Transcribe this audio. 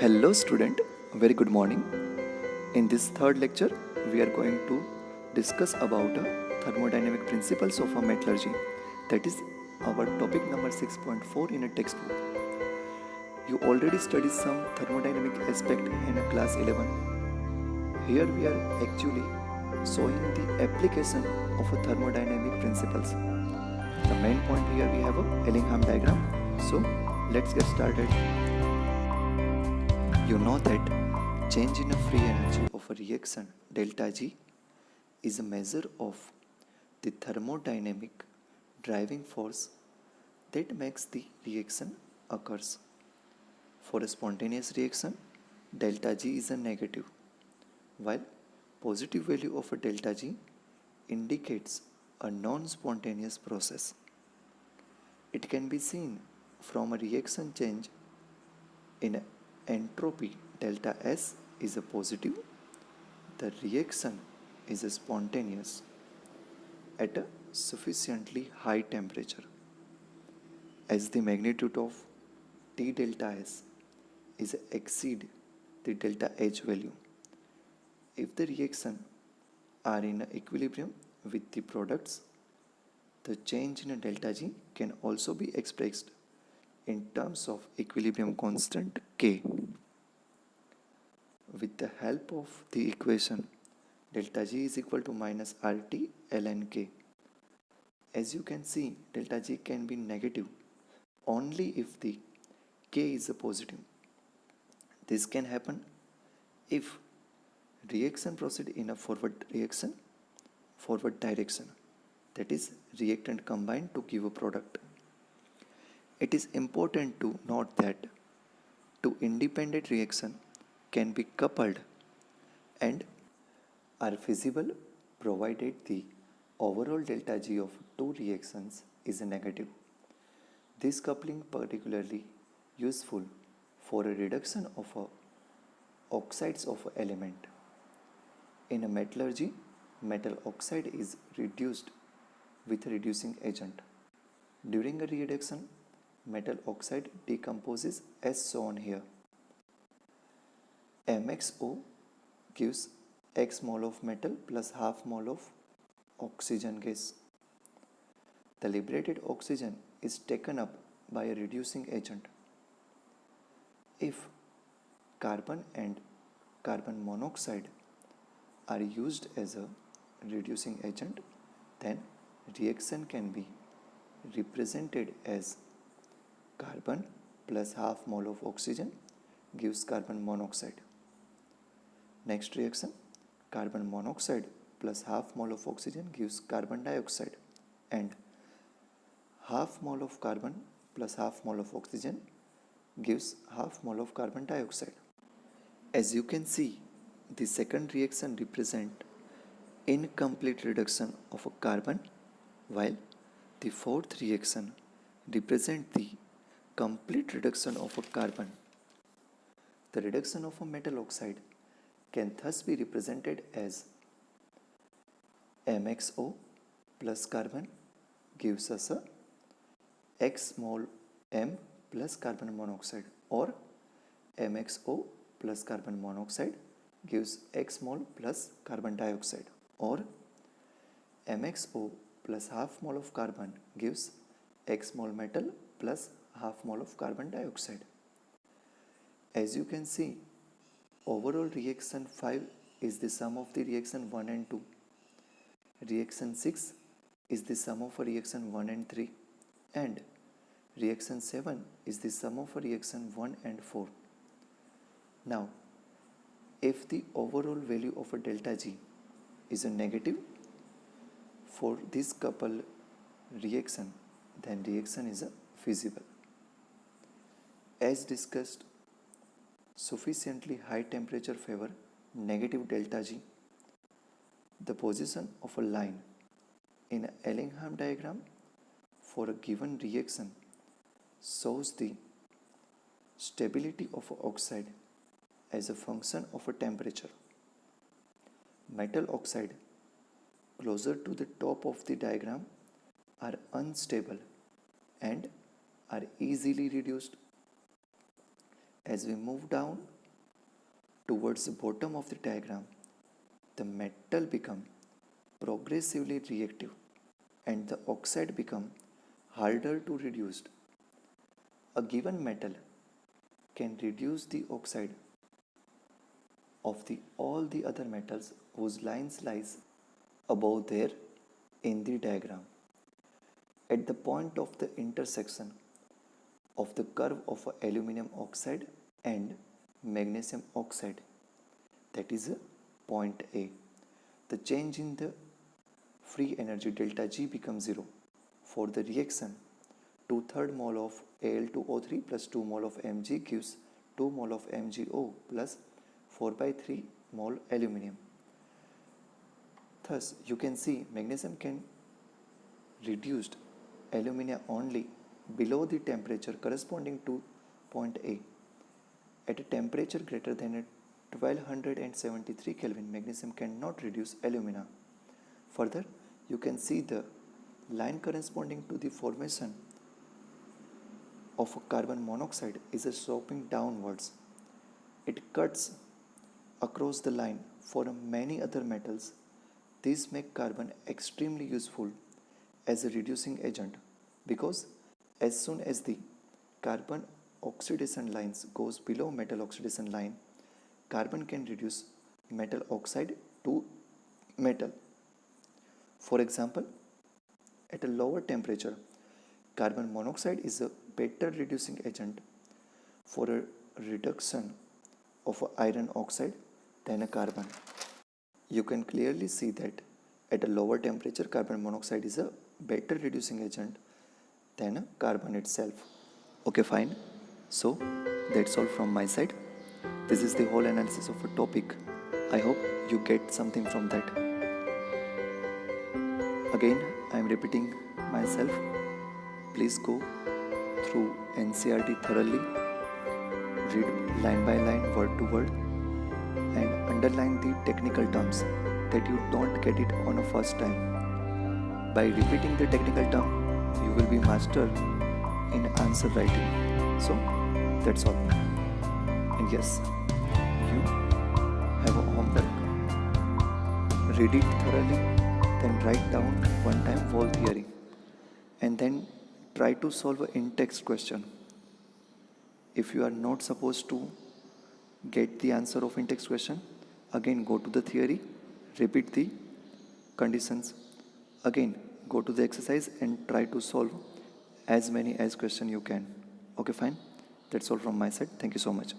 Hello student, very good morning. In this third lecture, we are going to discuss about thermodynamic principles of a metallurgy. That is our topic number 6.4 in a textbook. You already studied some thermodynamic aspect in class 11. Here we are actually showing the application of a thermodynamic principles. The main point here we have a Ellingham diagram. So let's get started. You know that change in a free energy of a reaction delta G is a measure of the thermodynamic driving force that makes the reaction occurs. For a spontaneous reaction, delta G is a negative, while positive value of a delta G indicates a non-spontaneous process. It can be seen from a reaction change in entropy delta S is a positive, the reaction is a spontaneous at a sufficiently high temperature. As the magnitude of T delta S is exceed the delta H value, if the reaction are in equilibrium with the products, the change in delta G can also be expressed in terms of equilibrium constant K. With the help of the equation delta G is equal to minus RT ln K. As you can see, delta G can be negative only if the K is a positive. This can happen if reaction proceed in a forward direction, that is reactant combined to give a product. It is important to note that two independent reactions can be coupled and are feasible provided the overall delta G of two reactions is negative. This coupling particularly useful for a reduction of oxides of an element. In a metallurgy, metal oxide is reduced with a reducing agent. During a reduction, metal oxide decomposes as shown here. MXO gives X mole of metal plus half mole of oxygen gas. The liberated oxygen is taken up by a reducing agent. If carbon and carbon monoxide are used as a reducing agent, then reaction can be represented as carbon plus half mole of oxygen gives carbon monoxide. Next reaction, carbon monoxide plus half mole of oxygen gives carbon dioxide, and half mole of carbon plus half mole of oxygen gives half mole of carbon dioxide. As you can see, the second reaction represents incomplete reduction of a carbon, while the fourth reaction represents the complete reduction of a carbon. The reduction of a metal oxide can thus be represented as MXO plus carbon gives us a X mole M plus carbon monoxide, or MXO plus carbon monoxide gives X mole plus carbon dioxide, or MXO plus half mole of carbon gives X mole metal plus half mole of carbon dioxide. As you can see, overall reaction 5 is the sum of the reaction 1 and 2. Reaction 6 is the sum of a reaction 1 and 3. And reaction 7 is the sum of a reaction 1 and 4. Now, if the overall value of a delta G is a negative for this coupled reaction, then reaction is feasible. As discussed, sufficiently high temperature favor negative delta G. The position of a line in an Ellingham diagram for a given reaction shows the stability of oxide as a function of a temperature. Metal oxide closer to the top of the diagram are unstable and are easily reduced. As we move down towards the bottom of the diagram, the metal become progressively reactive and the oxide become harder to reduce. A given metal can reduce the oxide of all the other metals whose lines lies above there in the diagram. At the point of the intersection of the curve of aluminum oxide and magnesium oxide, that is point A, the change in the free energy delta G becomes 0. For the reaction, 2/3 mole of Al2O3 plus 2 mole of Mg gives 2 mole of MgO plus 4/3 mole aluminum. Thus, you can see magnesium can reduced alumina only below the temperature corresponding to point A. At a temperature greater than 1273 Kelvin, magnesium cannot reduce alumina. Further, you can see the line corresponding to the formation of carbon monoxide is sloping downwards. It cuts across the line for many other metals. These make carbon extremely useful as a reducing agent because as soon as the carbon oxidation lines goes below metal oxidation line, carbon can reduce metal oxide to metal. For example, at a lower temperature, carbon monoxide is a better reducing agent for a reduction of iron oxide than a carbon. You can clearly see that at a lower temperature, carbon monoxide is a better reducing agent than a carbon itself. Okay, fine. So that's all from my side. This is the whole analysis of a topic. I hope you get something from that. Again, I am repeating myself. Please go through NCERT thoroughly, read line by line, word to word, and underline the technical terms that you don't get it on a first time. By repeating the technical term, you will be master in answer writing. So that's all. And yes, you have a homework. Read it thoroughly, then write down one time whole theory, and then try to solve an in-text question. If you are not supposed to get the answer of in-text question, again go to the theory, repeat the conditions, again go to the exercise and try to solve as many as question you can. Okay, fine. That's all from my side. Thank you so much.